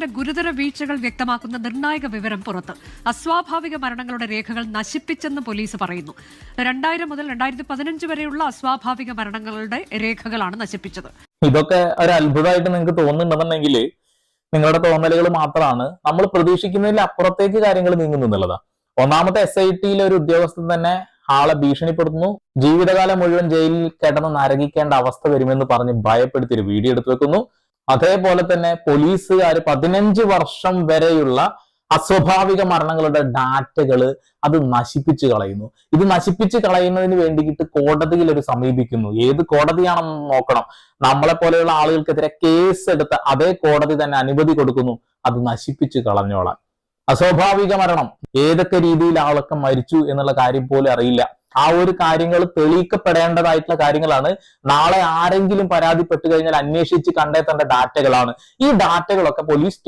സർക്കാരിന്റെ ഗുരുതര വീഴ്ചകൾ വ്യക്തമാക്കുന്ന നിർണായക വിവരം പുറത്ത്. അസ്വാഭാവിക മരണങ്ങളുടെ രേഖകൾ നശിപ്പിച്ചെന്ന് പോലീസ് പറയുന്നു. 2000 മുതൽ 2015 വരെയുള്ള അസ്വാഭാവിക മരണങ്ങളുടെ രേഖകളാണ് നശിപ്പിച്ചത്. ഇതൊക്കെ ഒരു അത്ഭുതമായിട്ട് നിങ്ങൾക്ക് തോന്നുന്നുണ്ടെന്നുണ്ടെങ്കിൽ നിങ്ങളുടെ തോന്നലുകൾ മാത്രമാണ്. നമ്മൾ പ്രതീക്ഷിക്കുന്നതിൽ അപ്പുറത്തേക്ക് കാര്യങ്ങൾ നീങ്ങുന്നു എന്നുള്ളതാണ്. ഒന്നാമത്തെ SITയിലെ ഒരു ഉദ്യോഗസ്ഥൻ തന്നെ ആളെ ഭീഷണിപ്പെടുത്തുന്നു. ജീവിതകാലം മുഴുവൻ ജയിലിൽ കിടന്ന് നരകിക്കേണ്ട അവസ്ഥ വരുമെന്ന് പറഞ്ഞ് ഭയപ്പെടുത്തി ഒരു വീഡിയോ എടുത്തു വെക്കുന്നു. അതേപോലെ തന്നെ പോലീസുകാർ 15 വർഷം വരെയുള്ള അസ്വാഭാവിക മരണങ്ങളുടെ ഡാറ്റകൾ അത് നശിപ്പിച്ചു കളയുന്നു. ഇത് നശിപ്പിച്ചു കളയുന്നതിന് വേണ്ടിയിട്ട് കോടതിയിൽ ഒരു സമീപിക്കുന്നു. ഏത് കോടതിയാണെന്ന് നോക്കണം. നമ്മളെ പോലെയുള്ള ആളുകൾക്കെതിരെ കേസ് എടുത്ത അതേ കോടതി തന്നെ അനുമതി കൊടുക്കുന്നു അത് നശിപ്പിച്ചു കളഞ്ഞോളാം. അസ്വാഭാവിക മരണം ഏതൊക്കെ രീതിയിൽ ആളൊക്കെ മരിച്ചു എന്നുള്ള കാര്യം പോലും അറിയില്ല. ആ ഒരു കാര്യങ്ങൾ തെളിയിക്കപ്പെടേണ്ടതായിട്ടുള്ള കാര്യങ്ങളാണ്. നാളെ ആരെങ്കിലും പരാതിപ്പെട്ടു കഴിഞ്ഞാൽ അന്വേഷിച്ച് കണ്ടെത്തേണ്ട ഡാറ്റകളാണ്. ഈ ഡാറ്റകളൊക്കെ പോലീസ്